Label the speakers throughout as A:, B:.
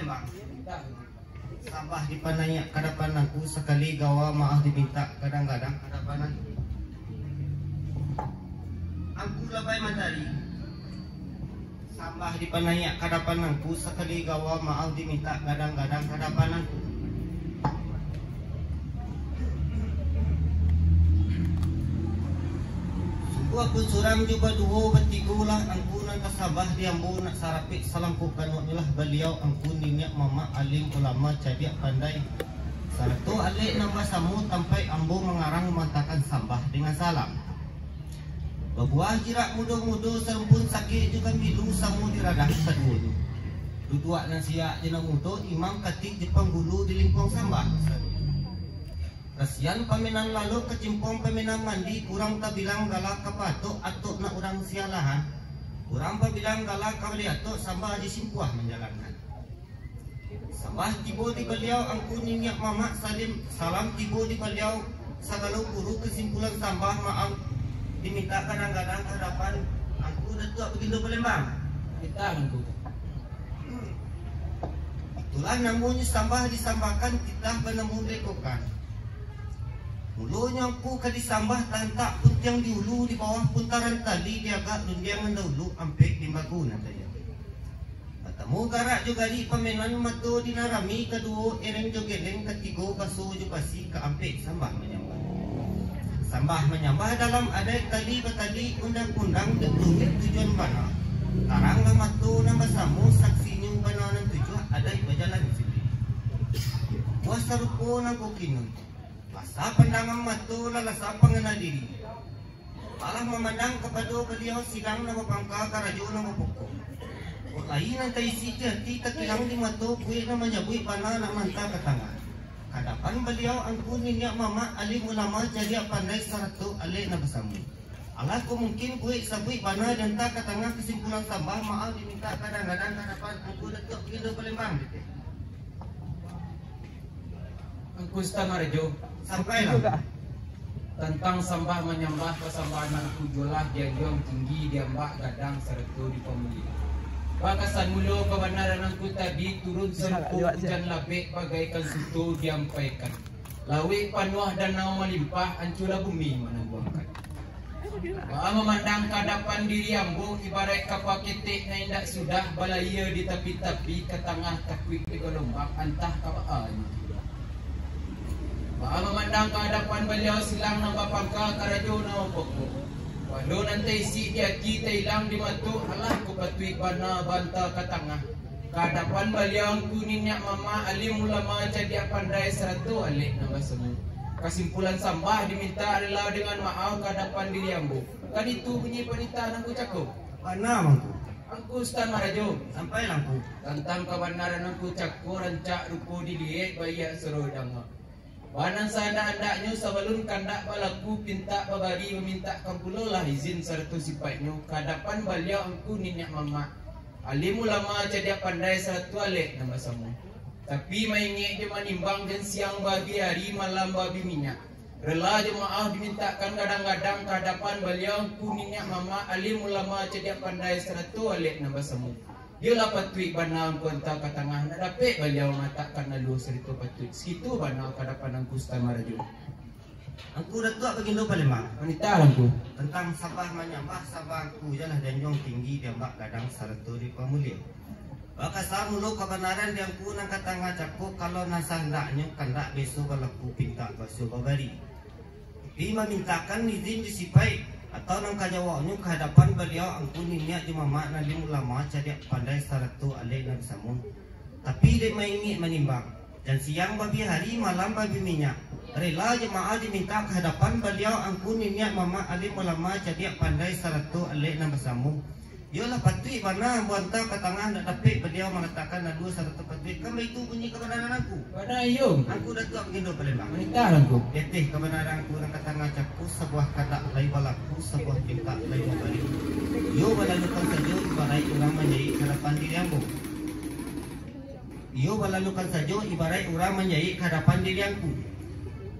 A: Palembang. Sampah dipananya kadapananku sekali gawa maaf diminta kadang-kadang kadapanan. Aku labay mandari. Sampah dipananya kadapananku sekali gawa maaf diminta kadang-kadang kadapananku. Aku suram juga duo betigulah angku nang kasabah diambu nak sarapik salampu kanulah beliau angku ninyak mama alim ulama cadia pandai saratu alik nambah samu tampai ambu mengarang memantakan sambah dengan salam babuah jirak mudo-mudo serempun sakit juga bilu samu diradah sadudu duduak nang siak jenang mudo imam katik jepang gulu di lingkong sambah kasian paminan lalu kecimpong paminan mandi kurang tak bilang galak kapatok atuk nak urang sialahan kurang tak bilang galak kawali atuk sambah disimpuah menjalankan sambah tibo di beliau angku ninyak mamak salim salam tibo di beliau sagalau guru kesimpulan sambah maaf diminta kadang-kadang hadapan angku datuk begitu Palembang kita angku itulah namunnya sambah disambahkan kita penemu lekokan mulunya aku kadisambah tantak pun yang diulu di bawah puntaran tali dia agak lundiangan dahulu ampek di maguna saja. Ketemu garak juga di pamenan matu di narami kedua ereng jogeleng ketiga basu jupasi ke ampek sambah menyambah. Sambah menyambah dalam adai tali betali undang-undang detunik tujuan mana. Karang nama tu nama samu saksinya bana nan tujuan adai berjalan sini. Kuasa rupo na kokinun. Masa pandangan matu lalasa pengenal diri malah memandang kepada beliau sidang nama pangka karajo nama pokok lain yang terisi jati terkilang di matu kuih namanya buih panah nak mantap ke tangan hadapan beliau angku ninyak mama alim ulama jadi pandai saratu alik na besamu alas ko mungkin kuih sabuih panah dan tak ke tangan kesimpulan tambah maaf diminta kadang-kadang hadapan angku datuk begitu Palembang
B: Angku Stamarjo
A: sampailah
B: tentang sambah menyambah kesambahan tujulah dianjong tinggi diambak gadang serta di pemuli. Bakasan mulu kebenaran angku tadi turun serpu hujan labik bagaikan sutu diampaikan. Lawi panuah danau melimpah ancura bumi menangguangkan. Maha memandang kadapan diri ambu ibarat kapal ketik na indak sudah balaya di tepi-tepi ke tengah takwik di gelombang antah kapal. Maha memandang kehadapan beliau silang nama pangka karajo nama pokok. Walau nanti isi dia kita hilang di matu halah ku patui bana banta ke tengah. Kehadapan beliau kuninyak mama alim ulama jadi pandai seratu alik nama semua. Kesimpulan sambah diminta adalah dengan maaf kehadapan diri ambu. Kan itu bunyi penitaan aku cakup.
A: Mana mangku?
B: Angku Stan Marajo
A: Sampai lampu
B: tentang kebenaran angku cakup rancak rupu dilihat bayak serodang. Banan seanda-andaknya sebelum kandak balaku pinta babari meminta kampulolah izin serta sifatnya kehadapan beliau angku ninyak mama alim ulama jadi pandai serta alik nama semua tapi maingi dia menimbang dan siang babi hari malam babi minyak rela jemaah dimintakan kadang-kadang kehadapan beliau angku ninyak mama alim ulama jadi pandai serta alik nama semua dia lah patui banam kontak ke tengah nak dapat beliau mengatakan lalu serita patui segitu banam kehadapan angku Stan Marajo
A: angku datuk begitu Palembang
B: wanita angku
A: tentang sabah menyambah sabah angku jalah danjong tinggi diambak gadang saratu di pamulia bakasa mulu kebenaran yang ku nang katanga cakup kalau nasa hendaknya kandak besok balaku pinta basu babari tapi memintakan izin disipai atau nang kajawanya kehadapan beliau angku ninyak di mama nalim ulama jadi pandai saratu alai nabi samun tapi dia maingi menimbang dan siang babi hari malam babi minyak rela jemaah diminta kehadapan beliau angku ninyak mama alim ulama jadi pandai saratu alai nabi samun Yolah patui mana buanta ke tangan nak dapat beliau mengatakan lalu saratu patui kami itu bunyi kebenaran aku
B: pada ayung
A: aku datuk begitu Palembang
B: wanita angku
A: Detih kebenaran kurang katanga caku sebuah kata lai balaku sebuah pinta lai babari. Yo balalukan saja ibarat orang menjadi hadapan diri ambu. Yo balalukan saja ibarat orang menjadi hadapan diri aku.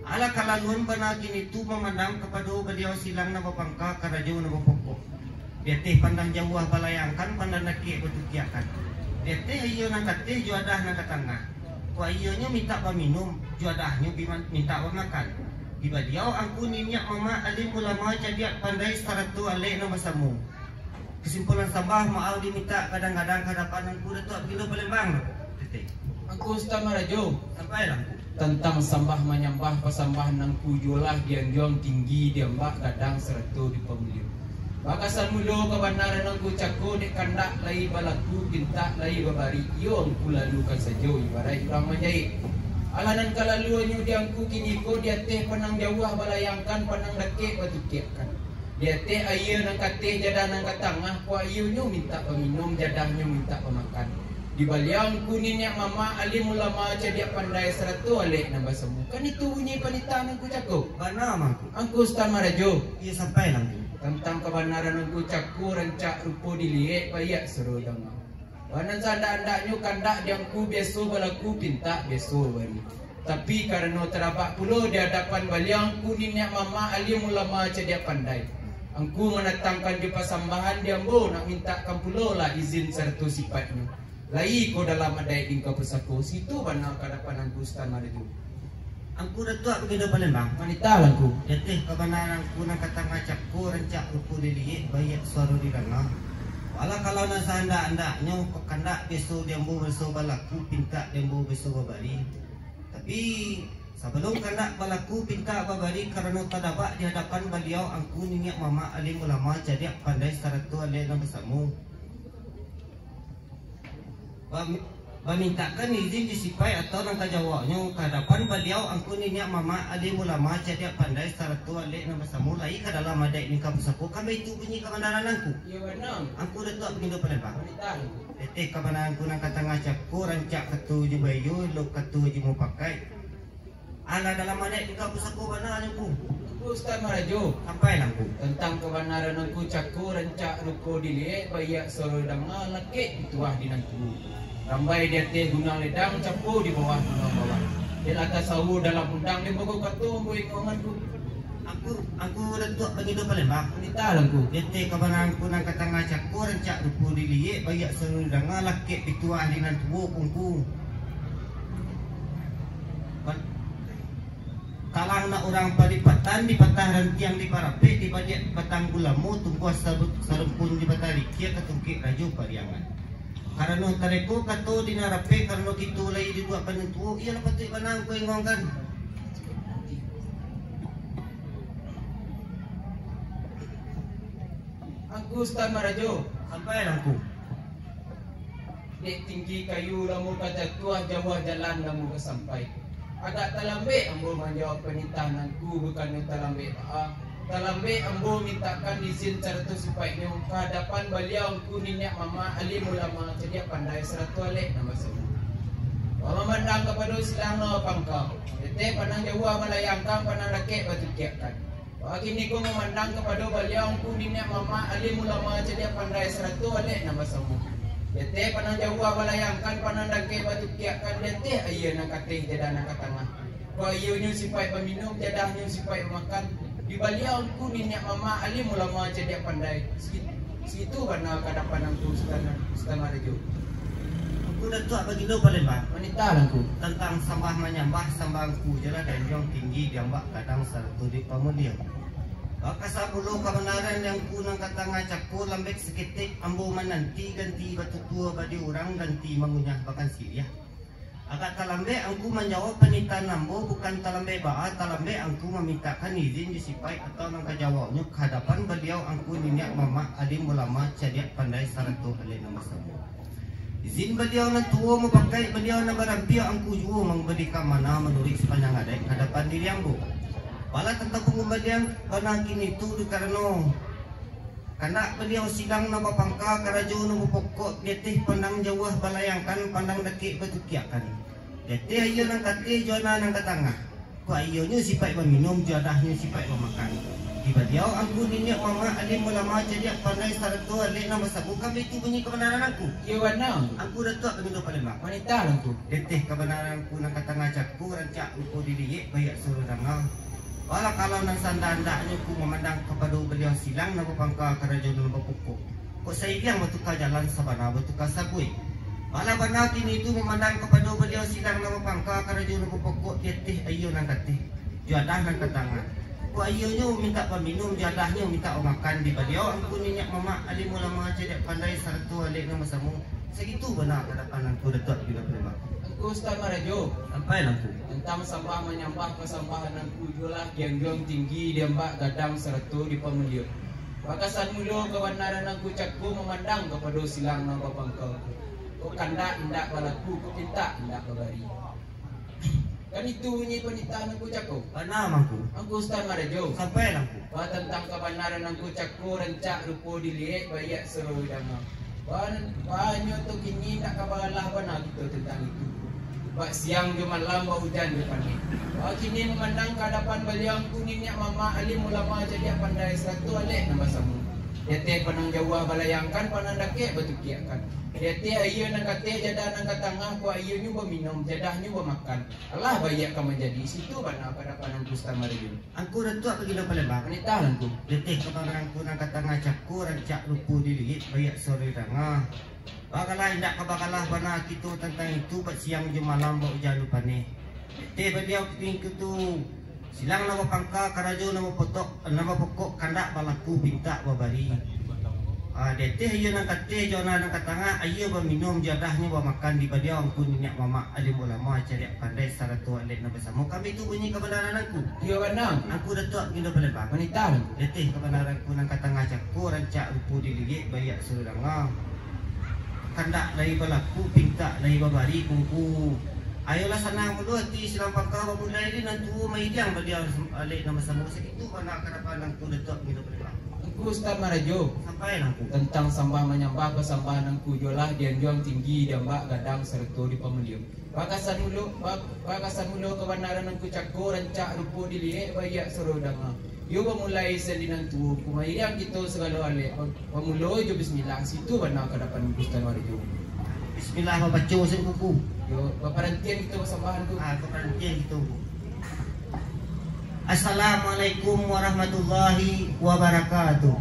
A: Ala kalaluan banagin itu memandang kepada beliau silang nama pangka karajo nama pokok. Detih pandang jauh balayangkan pandang nakik bertukiakan. Dia teh iyo nang kateh juadah nang katengah. Ku iyonya minta paminum, juadahnya minta pamakan. Tiba diau angku ninyak mama alim ulama jadi pandai saratu alek na masamu. Kesimpulan sambah mau diminta kadang-kadang hadapan angku datuk begitu Palembang. Teteh.
B: Angku Ustaz Marajo
A: Sampai lang.
B: tentang sambah menyambah pasambah nang kujulah dianjong tinggi diambak kadang seratu di pemulio. Bakasan mulo kebenaran nang kucakku dek kandak lai balaku pinta lai babari iyo angku lalukan sajo ibarat orang menjahit. Alanan kalaluannya diangku kini ko dia teh panang jauh balayangkan panang dekek batu kiakan. Dia teh air nang kateh jadah nang katangah ku ayunyo minta peminum jadahnya minta pemakan. Di baliang kuninnya mama alim ulama dia pandai seratu alek nang basemu. Kan itu bunyi panita nang kucakku.
A: Bana mangku.
B: Angku Ustaz Marajo
A: Iya sampai lang.
B: tentang kebenaran nang kucakku rancak rupo dilihat bayak seru danga. Wanan sanda-andaknya kandak diangku beso balaku pinta beso bari. Tapi karena terabak pulo di hadapan baliang kuninnya mama alim ulama dia pandai. Angku menatangkan di pasambahan diambo nak minta kampulo lah izin sertu sifatnya. Lai ko dalam adai dingkau pesako situ bana kadapan angku Ustaz Marajo.
A: Angku datuk begitu Palembang.
B: Manita langku.
A: Dia teh kebenaran angku nang katangah cakku rancak rupu dilihat bayak suara di dana. Wala kalau nasa anda-andaknya kandak beso diambo beso balaku pinta diambo beso babari. Tapi sebelum kandak balaku pinta babari karena tadabak di hadapan beliau angku ninyak mama alim ulama jadi pandai saratu alek nang besamu. Memintakan izin disipai atau nang kajawaknya ke hadapan beliau angku ninyak mama alim ulama jadi pandai saratu alek nang besamu lai ke dalam adai nikah pusako kami itu bunyi kebenaran angku.
B: Iya benar.
A: Angku datuk begitu Palembang.
B: Manita langku.
A: Teteh kabanan ku nang katangah cakku rancak ketu je bayu lo ketu je mau pakai. Ala dalam adek nikah pusako bana ku.
B: Angku Ustaz Marajo
A: Sampai lang ku.
B: tentang kebenaran angku cakku rancak ruko dilihat bayak seru danga laki tuah dinantu. Rambai dia teh guna ledang capu di bawah bawah. Di atas sawu dalam undang di bawah katu boy konganku.
A: Aku datuk begitu Palembang.
B: Manita langku.
A: Teteh kabanan ku nang katangah cakku rancak rupu dilihat bayak seru danga laki pituah dengan tubuh kungku. Kalang na orang palipatan di patah rantiang di parape di badiak patang gulamu tunggu sarumpun di batari kia ketungki raju pariangan. Karena tareku kato di narape karena kitu lay di dua penentu iya lapati banang ko ingongkan.
B: Angku Ustaz Marajo
A: Sampai lang ku.
B: dek tinggi kayu lamu kaca tuah jawah jalan lamu kesampai. Agak talambe ambo menjawab permintaanku bukan talambe talambe ambo mintakan izin serta sifatnya ke hadapan beliau ku ninyak mama alim ulama jadi pandai seratu alek nama semua. Mama mandang kepada silang no pangkau. Tete pandang jauh melayangkan pandang rakyat batu kiakan. Bagi ni ku memandang kepada beliau ku ninyak mama alim ulama jadi pandai seratu alek nama semua. Dete panang jauh balayangkan panang dake batu kiakan dete ayah nak kateh jadah nak katangah. Kau ayahnya sipai peminum jadahnya sipai makan. Di baliau ku ninyak mama alim ulama jadi pandai. Situ bana kadapan angku Ustaz Marajo.
A: Aku datuk begitu Palembang.
B: Manita langku.
A: Tentang sambah menyambah sambangku jelah dan yang tinggi diambak kadang saratu di pamulia. Baka bulu kebenaran yang kunang katangah cakku lambek seketik ambo menanti ganti batu tua badi orang ganti mengunyah bahkan siria. Agak talambe angku menjawab penita nambo bukan talambe baat talambe angku memintakan izin disipai atau nang kajawabnya ke hadapan beliau angku ninyak mama adim ulama cadiak pandai saratu alai nama sabu. Izin beliau na tua memakai beliau na barampia angku juo mengberikan mana menurik sepanjang adai ke hadapan diri ambo. Wala tentang pengembalian karena kini itu karena karena beliau sidang nama pangka karajo nama pokok detih pandang jauh balayangkan pandang dekik batu kiakan detih ayo nang kate jona nang katangah ku ayonya sipai meminum jadahnya sipai memakan di beliau angku ninyak mama alim ulama jadi pandai saratu alek nama sabu kami itu bunyi kebenaran aku
B: Iya benar.
A: aku datuk begitu Palembang
B: Manita langku.
A: detih kebenaran aku nang katangah cakku rancak uko dilihat bayak suruh dangal. Wala kalau nang sanda-andaknya ku memandang kepada beliau silang na pangka kerajaan ng bapukko. Ko sa ibyang matuka jalan sa bana matuka sabui. Malah benar kini itu memandang kepada beliau silang nama pangka karena nama pokok tiatih ayo nang katih jadah nang katangan. Ku ayonya minta paminum jadahnya minta makan di beliau aku minyak mama alim ulama tidak pandai saratu alik nama samu. Segitu benar kadapan aku datuk bila berapa.
B: Angku Ustaz Marajo
A: Sampai aku.
B: tentang sampah menyampah kesampahan angku jualah giang tinggi di mbak gadang seratu di pemeliu. Bakasan mulu kebenaran angku cakku memandang kepada silang nama pangkal. Kau kandak indak balaku, kau pinta indak babari. Kan itu bunyi penitaan angku cakku.
A: Benar mangku.
B: Angku Ustaz Marajo.
A: Sampai aku.
B: Wah tentang kebenaran angku cakku rencak rupo dilihat bayak seru dama. Banyak tu kini nak kabalah benar gitu tentang itu. Bak siang ke malam bau hujan depan ni. Kini memandang kehadapan beliau kuningnya mama alim ulama jadi pandai satu alik nama samu. Dia teh panang jauh balayangkan panang dakek batukiakan. Dia teh ayo nang kate jadah nang katangah ku ayo nyu minum jadahnya makan. Allah bayak ka menjadi situ bana pada panang Ustaz Marajo.
A: Angku datuk pergi dalam Palembang.
B: Wanita lanku.
A: Letih kepada angku nang katangah cakku rancak rupu dilihat bayak sore dangah. Bakalah indak kabakalah bana kita tentang itu buat siang je malam bau hujan lupa ni. Letih beliau itu tu silang nama pangka karajo nama pokok kandak balaku pinta babari. Deteh ayo nang kate jona nang katanga ayo minum jadahnya makan di beliau angku minyak mama alim ulama cari pandai saratu alik na bersama kami tu bunyi kebenaran aku.
B: Dia benar.
A: Aku datuk gindo Palembang.
B: Wanita lanku.
A: Letih kebenaran aku nang katanga cakku rancak rupu dilihat bayak suranga. Kandak dari balaku pinta dari babari kungku. Ayolah sana mulu hati silang pangka mulai ni nantu mai diang beliau alik nama sama segitu mana kadapan aku datuk gindo Palembang.
B: Angku Ustaz Marajo.
A: Sampai aku.
B: Tentang sampah menyampah kesampahan angku jolah dian juang tinggi di mbak gadang serta di pemeliu. Bakasan mulu kebenaran angku cakko rancak rupo dilihat bayak seru dama. Yo memulai selinan tu kumairian kita segala alik. Pemulai jo bismillah situ benar kadapan Ustaz Marajo.
A: Bismillah baca sen buku.
B: Yo perantian kita kesampahan tu.
A: Keperhatian gitu. Assalamualaikum warahmatullahi wabarakatuh.